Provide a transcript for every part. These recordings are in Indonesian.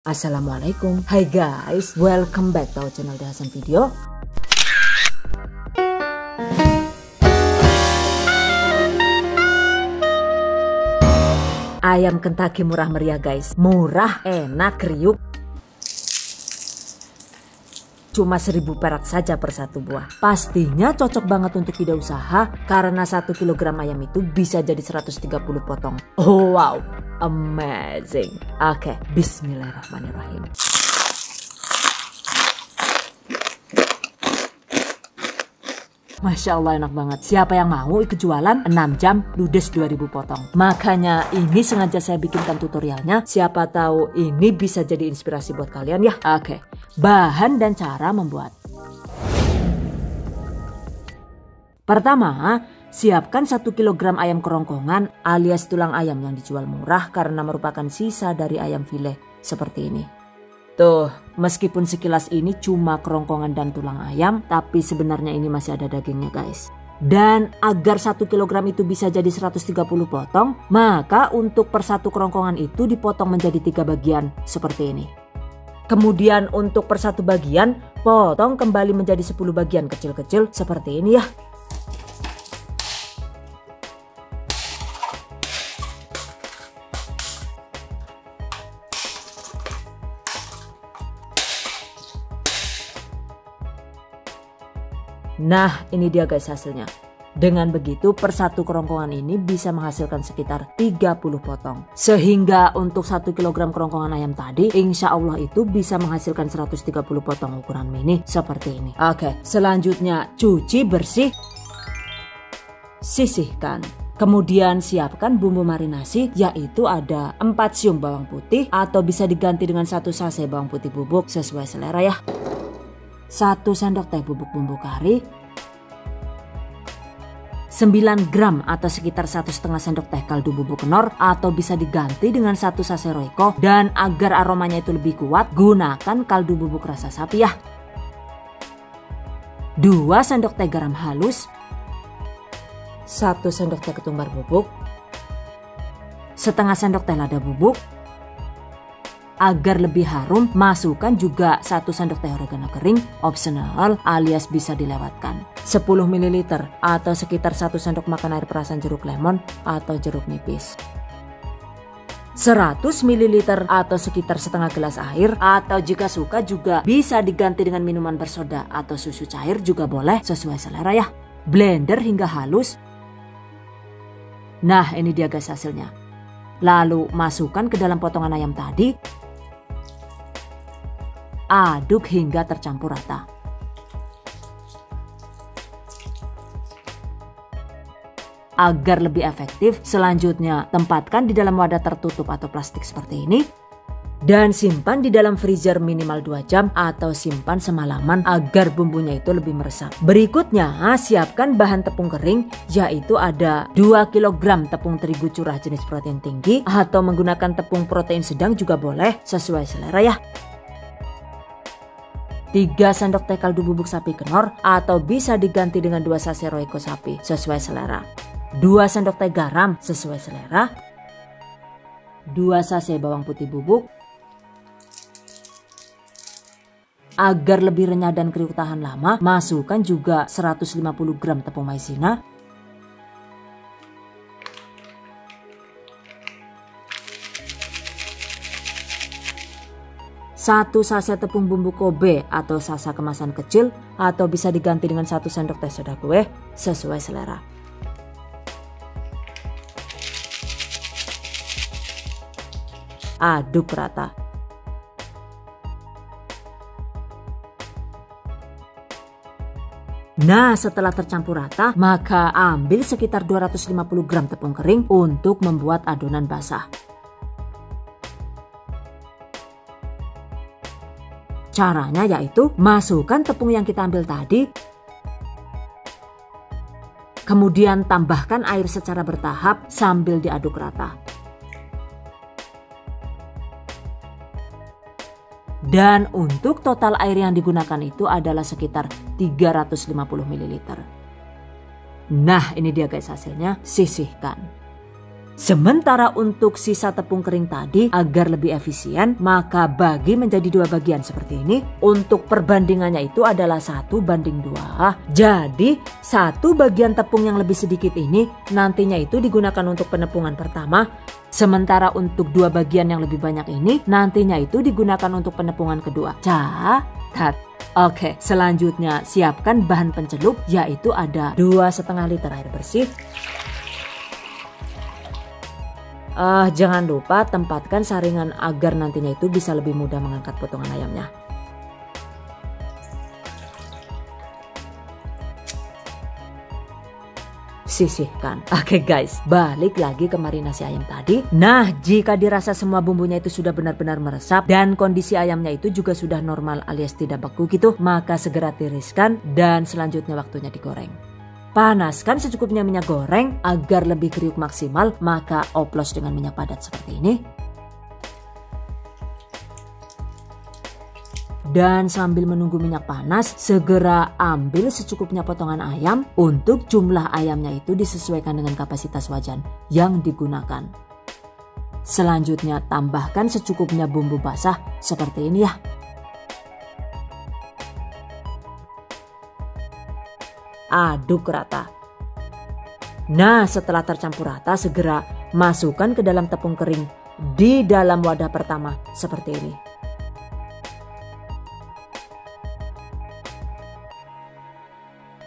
Assalamualaikum. Hai guys, welcome back to our channel The Hasan Video. Ayam Kentucky murah meriah guys. Murah, enak, kriuk. Cuma 1.000 perak saja per satu buah. Pastinya cocok banget untuk ide usaha karena 1 kg ayam itu bisa jadi 130 potong. Oh wow, amazing. Oke, bismillahirrahmanirrahim. Masya Allah enak banget. Siapa yang mau ikut jualan 6 jam ludes 2.000 potong. Makanya ini sengaja saya bikinkan tutorialnya. Siapa tahu ini bisa jadi inspirasi buat kalian ya. Oke, bahan dan cara membuat. Pertama, siapkan 1 kg ayam kerongkongan alias tulang ayam yang dijual murah karena merupakan sisa dari ayam file seperti ini. Tuh, meskipun sekilas ini cuma kerongkongan dan tulang ayam, tapi sebenarnya ini masih ada dagingnya guys. Dan agar 1 kg itu bisa jadi 130 potong, maka untuk per 1 kerongkongan itu dipotong menjadi 3 bagian seperti ini. Kemudian untuk per 1 bagian, potong kembali menjadi 10 bagian kecil-kecil seperti ini ya. Nah, ini dia guys hasilnya. Dengan begitu per 1 kerongkongan ini bisa menghasilkan sekitar 30 potong. Sehingga untuk 1 kg kerongkongan ayam tadi insya Allah itu bisa menghasilkan 130 potong ukuran mini seperti ini. Oke, selanjutnya cuci bersih, sisihkan. Kemudian siapkan bumbu marinasi, yaitu ada 4 siung bawang putih atau bisa diganti dengan 1 sachet bawang putih bubuk sesuai selera ya. 1 sendok teh bubuk bumbu kari, 9 gram atau sekitar 1,5 sendok teh kaldu bubuk kenor atau bisa diganti dengan 1 sachet Royco, dan agar aromanya itu lebih kuat gunakan kaldu bubuk rasa sapi ya. 2 sendok teh garam halus, 1 sendok teh ketumbar bubuk, setengah sendok teh lada bubuk. Agar lebih harum, masukkan juga 1 sendok teh oregano kering, optional alias bisa dilewatkan. 10 ml atau sekitar 1 sendok makan air perasan jeruk lemon atau jeruk nipis. 100 ml atau sekitar setengah gelas air, atau jika suka juga bisa diganti dengan minuman bersoda atau susu cair juga boleh sesuai selera ya. Blender hingga halus. Nah, ini dia guys hasilnya. Lalu masukkan ke dalam potongan ayam tadi. Aduk hingga tercampur rata. Agar lebih efektif, selanjutnya tempatkan di dalam wadah tertutup atau plastik seperti ini. Dan simpan di dalam freezer minimal 2 jam atau simpan semalaman agar bumbunya itu lebih meresap. Berikutnya siapkan bahan tepung kering, yaitu ada 2 kg tepung terigu curah jenis protein tinggi atau menggunakan tepung protein sedang juga boleh sesuai selera ya. 3 sendok teh kaldu bubuk sapi kenor atau bisa diganti dengan 2 sachet Royco sapi sesuai selera. 2 sendok teh garam sesuai selera. 2 sachet bawang putih bubuk. Agar lebih renyah dan kriuk tahan lama, masukkan juga 150 gram tepung maizena. 1 sachet tepung bumbu Kobe atau sasa kemasan kecil atau bisa diganti dengan 1 sendok teh soda kue sesuai selera. Aduk rata. Nah, setelah tercampur rata, maka ambil sekitar 250 gram tepung kering untuk membuat adonan basah. Caranya yaitu masukkan tepung yang kita ambil tadi, kemudian tambahkan air secara bertahap sambil diaduk rata. Dan untuk total air yang digunakan itu adalah sekitar 350 ml. Nah, ini dia guys hasilnya, sisihkan. Sementara untuk sisa tepung kering tadi agar lebih efisien maka bagi menjadi 2 bagian seperti ini. Untuk perbandingannya itu adalah 1:2. Jadi 1 bagian tepung yang lebih sedikit ini nantinya itu digunakan untuk penepungan pertama. Sementara untuk 2 bagian yang lebih banyak ini nantinya itu digunakan untuk penepungan kedua. Catat. Oke, selanjutnya siapkan bahan pencelup yaitu ada 2,5 liter air bersih. Jangan lupa tempatkan saringan agar nantinya itu bisa lebih mudah mengangkat potongan ayamnya. Sisihkan. Oke guys, balik lagi ke marinasi ayam tadi. Nah, jika dirasa semua bumbunya itu sudah benar-benar meresap dan kondisi ayamnya itu juga sudah normal alias tidak beku gitu, maka segera tiriskan dan selanjutnya waktunya digoreng. Panaskan secukupnya minyak goreng agar lebih kriuk maksimal, maka oplos dengan minyak padat seperti ini. Dan sambil menunggu minyak panas, segera ambil secukupnya potongan ayam. Untuk jumlah ayamnya itu disesuaikan dengan kapasitas wajan yang digunakan. Selanjutnya tambahkan secukupnya bumbu basah seperti ini ya. Aduk rata. Nah, setelah tercampur rata segera masukkan ke dalam tepung kering di dalam wadah pertama seperti ini.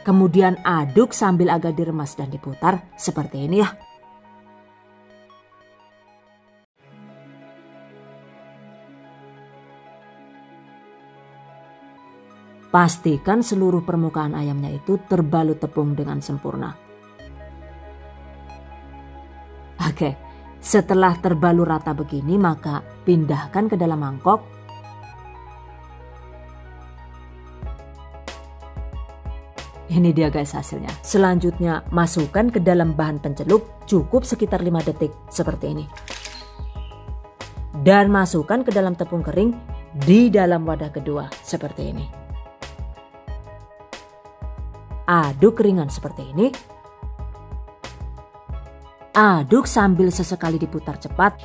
Kemudian aduk sambil agak diremas dan diputar seperti ini ya. Pastikan seluruh permukaan ayamnya itu terbalut tepung dengan sempurna. Oke, setelah terbalut rata begini maka pindahkan ke dalam mangkok. Ini dia guys hasilnya. Selanjutnya masukkan ke dalam bahan pencelup cukup sekitar 5 detik seperti ini. Dan masukkan ke dalam tepung kering di dalam wadah kedua seperti ini. Aduk ringan seperti ini. Aduk sambil sesekali diputar cepat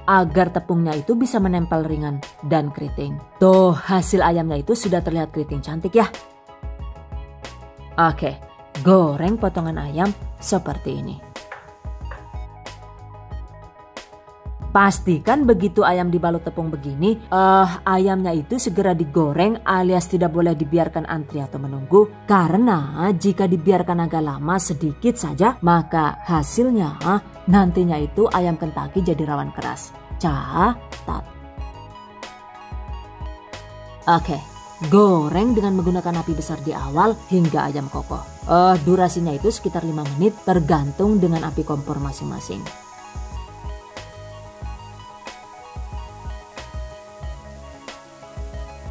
agar tepungnya itu bisa menempel ringan dan keriting. Tuh, hasil ayamnya itu sudah terlihat keriting cantik ya. Oke, goreng potongan ayam seperti ini. Pastikan begitu ayam dibalut tepung begini, ayamnya itu segera digoreng alias tidak boleh dibiarkan antri atau menunggu. Karena jika dibiarkan agak lama sedikit saja, maka hasilnya nantinya itu ayam Kentucky jadi rawan keras. Catat. Oke, goreng dengan menggunakan api besar di awal hingga ayam kokoh. Durasinya itu sekitar 5 menit tergantung dengan api kompor masing-masing.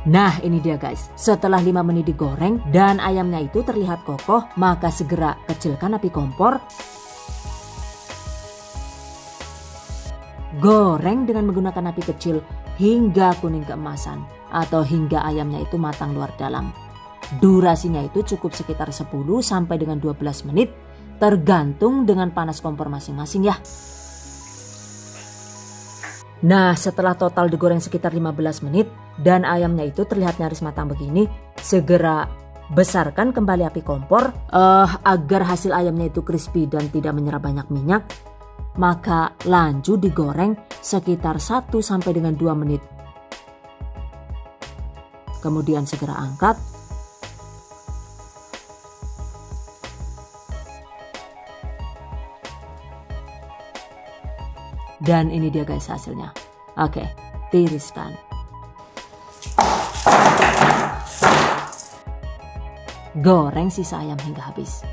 Nah ini dia guys, setelah 5 menit digoreng dan ayamnya itu terlihat kokoh, maka segera kecilkan api kompor. Goreng dengan menggunakan api kecil hingga kuning keemasan atau hingga ayamnya itu matang luar dalam. Durasinya itu cukup sekitar 10 sampai dengan 12 menit tergantung dengan panas kompor masing-masing ya. Nah setelah total digoreng sekitar 15 menit dan ayamnya itu terlihat nyaris matang begini, segera besarkan kembali api kompor agar hasil ayamnya itu crispy dan tidak menyerap banyak minyak. Maka lanjut digoreng sekitar 1 sampai dengan 2 menit. Kemudian segera angkat. Dan ini dia guys hasilnya. Oke, tiriskan. Goreng sisa ayam hingga habis.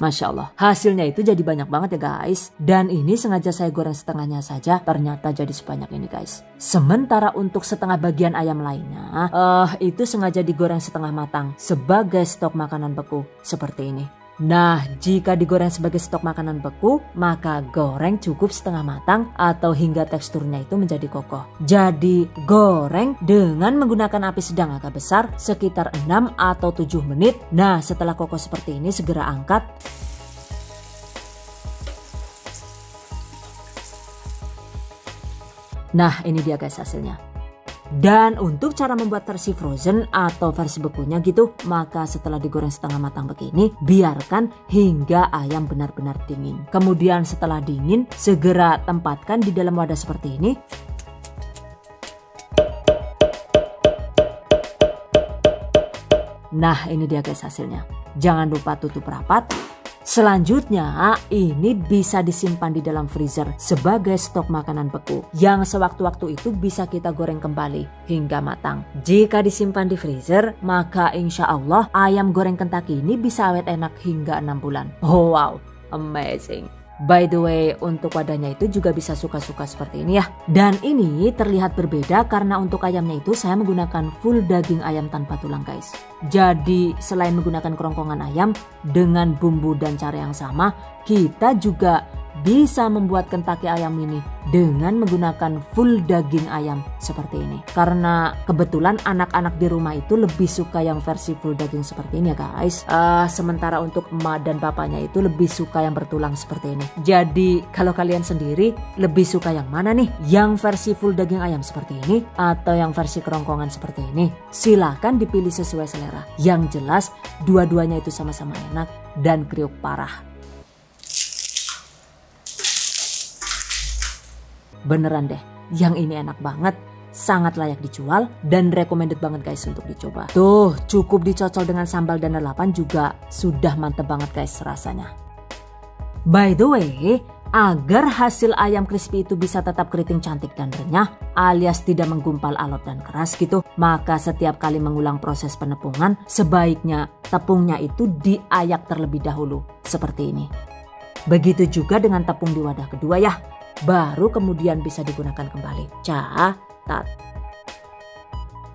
Masya Allah, hasilnya itu jadi banyak banget ya guys. Dan ini sengaja saya goreng setengahnya saja, ternyata jadi sebanyak ini guys. Sementara untuk setengah bagian ayam lainnya, itu sengaja digoreng setengah matang sebagai stok makanan beku seperti ini. Nah, jika digoreng sebagai stok makanan beku, maka goreng cukup setengah matang atau hingga teksturnya itu menjadi kokoh. Jadi, goreng dengan menggunakan api sedang agak besar sekitar 6 atau 7 menit. Nah, setelah kokoh seperti ini segera angkat. Nah, ini dia guys hasilnya. Dan untuk cara membuat versi frozen atau versi bekunya gitu, maka setelah digoreng setengah matang begini, biarkan hingga ayam benar-benar dingin. Kemudian setelah dingin, segera tempatkan di dalam wadah seperti ini. Nah, ini dia guys hasilnya. Jangan lupa tutup rapat. Selanjutnya, ini bisa disimpan di dalam freezer sebagai stok makanan beku yang sewaktu-waktu itu bisa kita goreng kembali hingga matang. Jika disimpan di freezer, maka insya Allah ayam goreng Kentucky ini bisa awet enak hingga 6 bulan. Oh wow, amazing. By the way, untuk wadahnya itu juga bisa suka-suka seperti ini ya. Dan ini terlihat berbeda karena untuk ayamnya itu saya menggunakan full daging ayam tanpa tulang guys. Jadi selain menggunakan kerongkongan ayam dengan bumbu dan cara yang sama, kita juga bisa membuat Kentucky ayam ini dengan menggunakan full daging ayam seperti ini. Karena kebetulan anak-anak di rumah itu lebih suka yang versi full daging seperti ini ya guys. Sementara untuk emak dan bapaknya itu lebih suka yang bertulang seperti ini. Jadi kalau kalian sendiri lebih suka yang mana nih? Yang versi full daging ayam seperti ini atau yang versi kerongkongan seperti ini? Silahkan dipilih sesuai selera. Yang jelas dua-duanya itu sama-sama enak dan kriuk parah. Beneran deh, yang ini enak banget, sangat layak dijual dan recommended banget guys untuk dicoba. Tuh, cukup dicocol dengan sambal dan lalapan juga sudah mantep banget guys rasanya. By the way, agar hasil ayam crispy itu bisa tetap keriting cantik dan renyah alias tidak menggumpal alot dan keras gitu, maka setiap kali mengulang proses penepungan, sebaiknya tepungnya itu diayak terlebih dahulu seperti ini. Begitu juga dengan tepung di wadah kedua ya. Baru kemudian bisa digunakan kembali. Catat.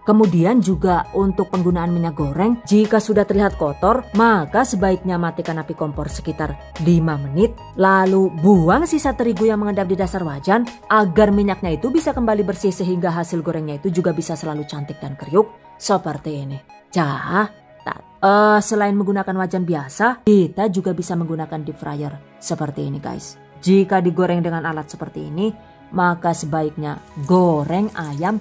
Kemudian juga untuk penggunaan minyak goreng, jika sudah terlihat kotor, maka sebaiknya matikan api kompor sekitar 5 menit. Lalu buang sisa terigu yang mengendap di dasar wajan agar minyaknya itu bisa kembali bersih sehingga hasil gorengnya itu juga bisa selalu cantik dan kriuk seperti ini. Catat. Selain menggunakan wajan biasa, kita juga bisa menggunakan deep fryer seperti ini guys. Jika digoreng dengan alat seperti ini, maka sebaiknya goreng ayam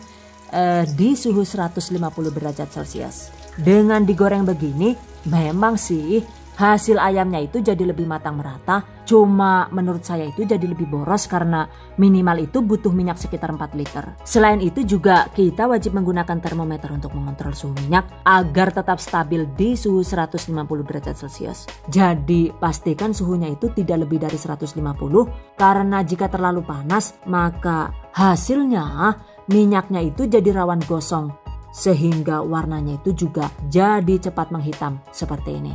di suhu 150 derajat Celcius. Dengan digoreng begini, memang sih hasil ayamnya itu jadi lebih matang merata. Cuma menurut saya itu jadi lebih boros karena minimal itu butuh minyak sekitar 4 liter. Selain itu juga kita wajib menggunakan termometer untuk mengontrol suhu minyak agar tetap stabil di suhu 150 derajat Celcius. Jadi pastikan suhunya itu tidak lebih dari 150 karena jika terlalu panas maka hasilnya minyaknya itu jadi rawan gosong sehingga warnanya itu juga jadi cepat menghitam seperti ini.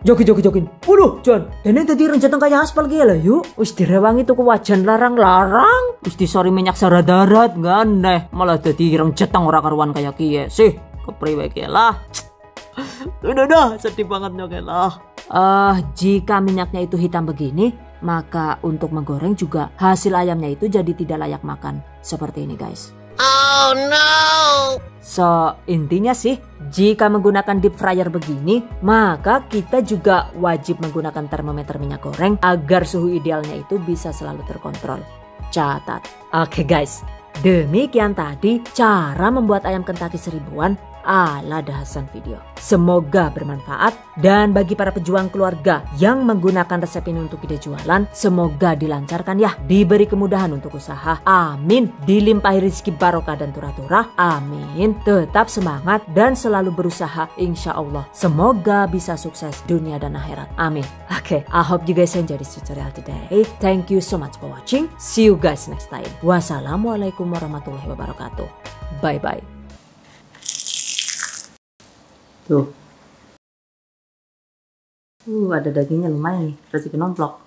Jokin. Waduh, John. Dene tadi rencetan kayak aspal gila yuk. Wis direwangi tuh ke wajan larang-larang. Wis disori minyak darat nggak aneh. Malah tadi rencetan ora karuan kayak kie sih. Kepriwe lah. Udah sedih banget nyok lah. Jika minyaknya itu hitam begini, maka untuk menggoreng juga hasil ayamnya itu jadi tidak layak makan. Seperti ini guys. Oh no. So intinya sih, jika menggunakan deep fryer begini, maka kita juga wajib menggunakan termometer minyak goreng agar suhu idealnya itu bisa selalu terkontrol. Catat. Oke guys, demikian tadi cara membuat ayam Kentucky seribuan ala dahasan video. Semoga bermanfaat dan bagi para pejuang keluarga yang menggunakan resep ini untuk ide jualan, semoga dilancarkan ya, diberi kemudahan untuk usaha. Amin. Dilimpahi rezeki barokah dan turah-turah. Amin. Tetap semangat dan selalu berusaha insya Allah. Semoga bisa sukses dunia dan akhirat. Amin. Okay, I hope you guys enjoy this tutorial today. Thank you so much for watching. See you guys next time. Wassalamualaikum warahmatullahi wabarakatuh. Bye bye. Tuh. Ada dagingnya lumayan nih, rezeki nomplok.